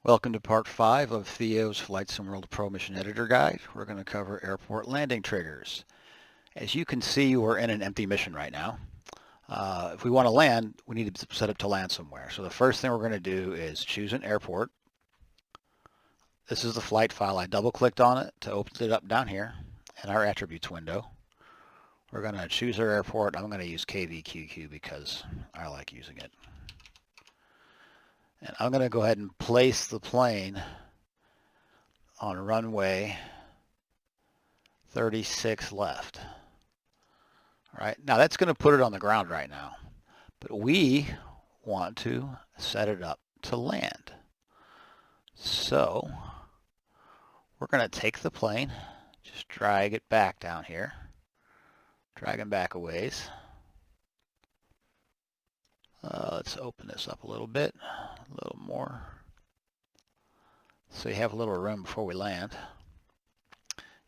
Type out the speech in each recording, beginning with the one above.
Welcome to part 5 of Theo's Flight Sim World Pro Mission Editor Guide. We're going to cover airport landing triggers. As you can see, we're in an empty mission right now. If we want to land, we need to set up to land somewhere. So the first thing we're going to do is choose an airport. This is the flight file. I double-clicked on it to open it up down here in our attributes window. We're going to choose our airport. I'm going to use KVQQ because I like using it. And I'm going to go ahead and place the plane on runway 36 left. All right, now that's going to put it on the ground right now, but we want to set it up to land. So we're going to take the plane, just drag it back down here, drag him back a ways. Let's open this up a little bit, a little more, so you have a little room before we land.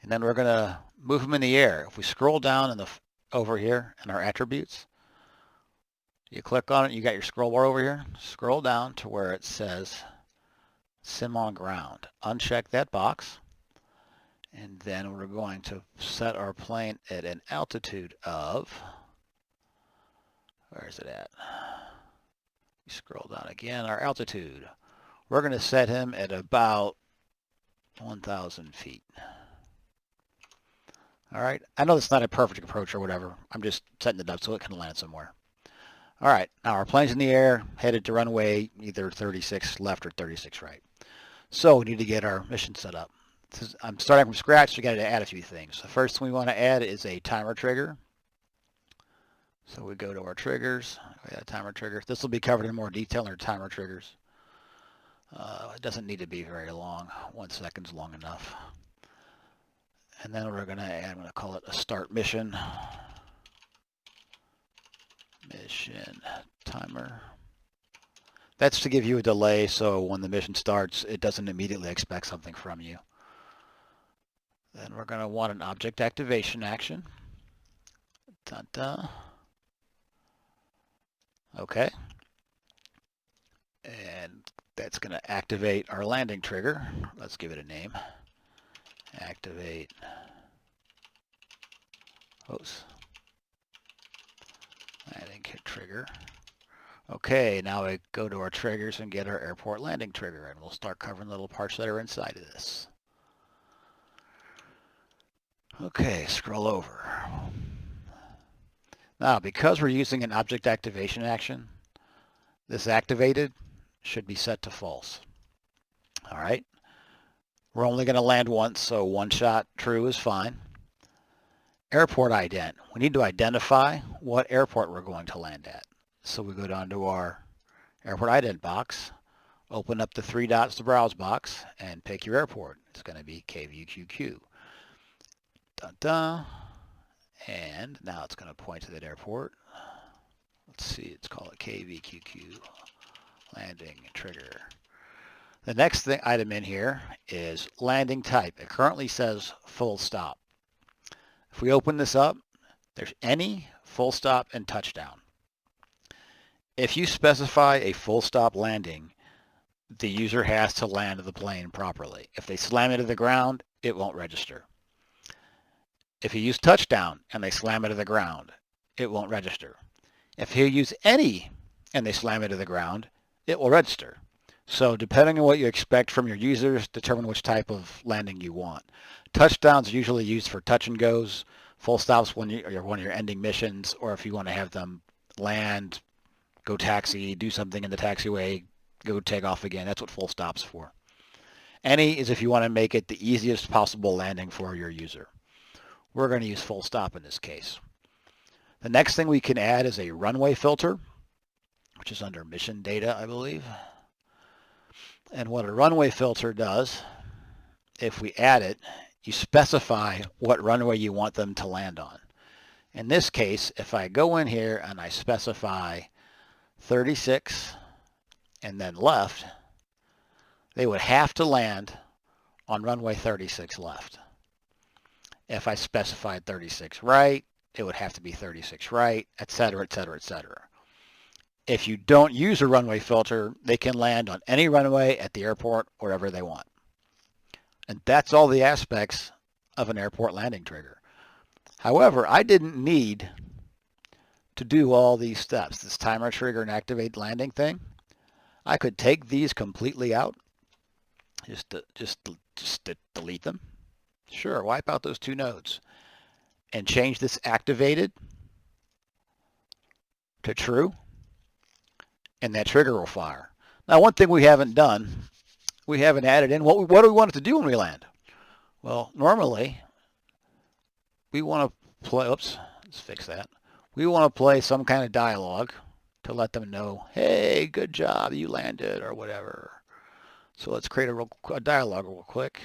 And then we're going to move them in the air. If we scroll down over here in our attributes, you click on it, you got your scroll bar over here, scroll down to where it says Sim on Ground. Uncheck that box, and then we're going to set our plane at an altitude of, where is it at? You scroll down again, our altitude. We're going to set him at about 1,000 feet. All right, I know that's not a perfect approach or whatever. I'm just setting it up so it can land somewhere. All right, now our plane's in the air, headed to runway either 36 left or 36 right. So we need to get our mission set up. I'm starting from scratch, so we got to add a few things. The first thing we want to add is a timer trigger. So we go to our triggers, we got a timer trigger. This will be covered in more detail in our timer triggers. It doesn't need to be very long, 1 second's long enough. And then we're going to add, I'm going to call it a start mission. Mission timer. That's to give you a delay so when the mission starts, it doesn't immediately expect something from you. Then we're going to want an object activation action. Dun-dun. Okay. And that's going to activate our landing trigger. Let's give it a name. Activate. Oops. Landing trigger. Okay, now we go to our triggers and get our airport landing trigger, and we'll start covering the little parts that are inside of this. Okay, scroll over. Now, because we're using an object activation action, this activated should be set to false. All right. We're only going to land once, so one shot true is fine. Airport ident. We need to identify what airport we're going to land at. So we go down to our airport ident box, open up the 3 dots to browse box, and pick your airport. It's going to be KVQQ. Dun-dun. And now it's going to point to that airport. Let's see, let's call it KVQQ landing trigger. The next item in here is landing type. It currently says full stop. If we open this up, there's any, full stop, and touchdown. If you specify a full stop landing, the user has to land the plane properly. If they slam it to the ground, it won't register. If you use touchdown and they slam it to the ground, it won't register. If you use any and they slam it to the ground, it will register. So depending on what you expect from your users, determine which type of landing you want. Touchdowns are usually used for touch and goes. Full stops when you're one of your ending missions, or if you want to have them land, go taxi, do something in the taxiway, go take off again. That's what full stop's for. Any is if you want to make it the easiest possible landing for your user. We're going to use full stop in this case. The next thing we can add is a runway filter, which is under mission data, I believe. And what a runway filter does, if we add it, you specify what runway you want them to land on. In this case, if I go in here and I specify 36 and then left, they would have to land on runway 36 left. If I specified 36 right, it would have to be 36 right, etc., etc., etc. If you don't use a runway filter, they can land on any runway at the airport wherever they want. And that's all the aspects of an airport landing trigger. However, I didn't need to do all these steps, this timer trigger and activate landing thing. I could take these completely out, just delete them. Sure, wipe out those 2 nodes and change this activated to true, and that trigger will fire. Now, one thing we haven't done, we haven't added in, what do we want it to do when we land? Well, normally, we want to play, oops, let's fix that. We want to play some kind of dialogue to let them know, hey, good job, you landed, or whatever. So let's create a dialogue real quick.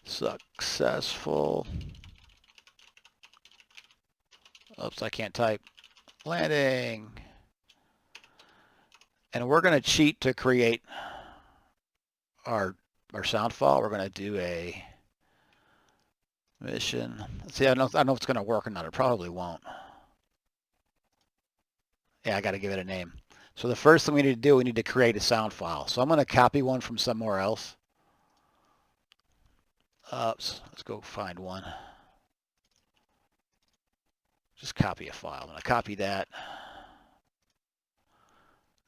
Successful. Oops, I can't type. Landing. And we're going to cheat to create our sound file. We're going to do a mission. Let's see, I don't know if it's going to work or not. It probably won't. Yeah, I got to give it a name. So the first thing we need to do, we need to create a sound file. So I'm going to copy one from somewhere else. Oops, let's go find one. Just copy a file. I'm going to copy that.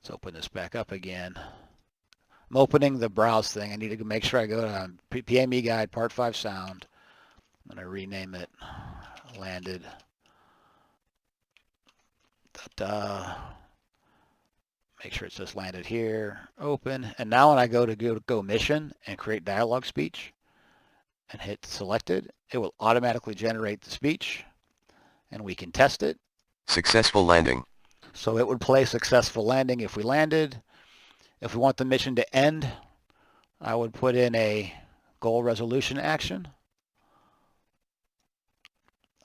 Let's open this back up again. I'm opening the browse thing. I need to make sure I go to PME Guide Part 5 Sound. I'm going to rename it Landed. Make sure it says landed here. Open. And now when I go to go mission and create dialogue speech and hit selected, it will automatically generate the speech and we can test it. Successful landing. So it would play successful landing if we landed. If we want the mission to end, I would put in a goal resolution action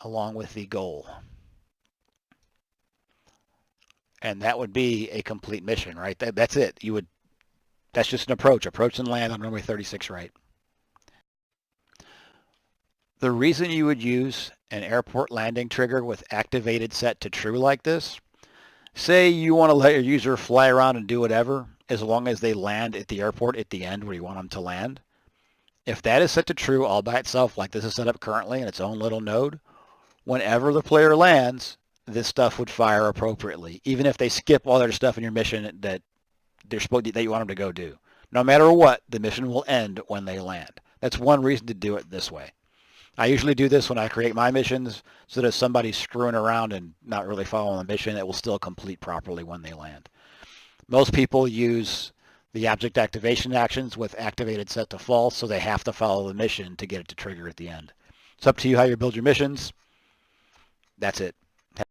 along with the goal. And that would be a complete mission, right? That's it. That's just an approach and land on runway 36 right. The reason you would use an airport landing trigger with activated set to true like this, say you want to let your user fly around and do whatever, as long as they land at the airport at the end where you want them to land. If that is set to true all by itself, like this is set up currently in its own little node, whenever the player lands, this stuff would fire appropriately, even if they skip all their stuff in your mission that you want them to go do. No matter what, the mission will end when they land. That's one reason to do it this way. I usually do this when I create my missions, so that if somebody's screwing around and not really following the mission, it will still complete properly when they land. Most people use the object activation actions with activated set to false, so they have to follow the mission to get it to trigger at the end. It's up to you how you build your missions. That's it.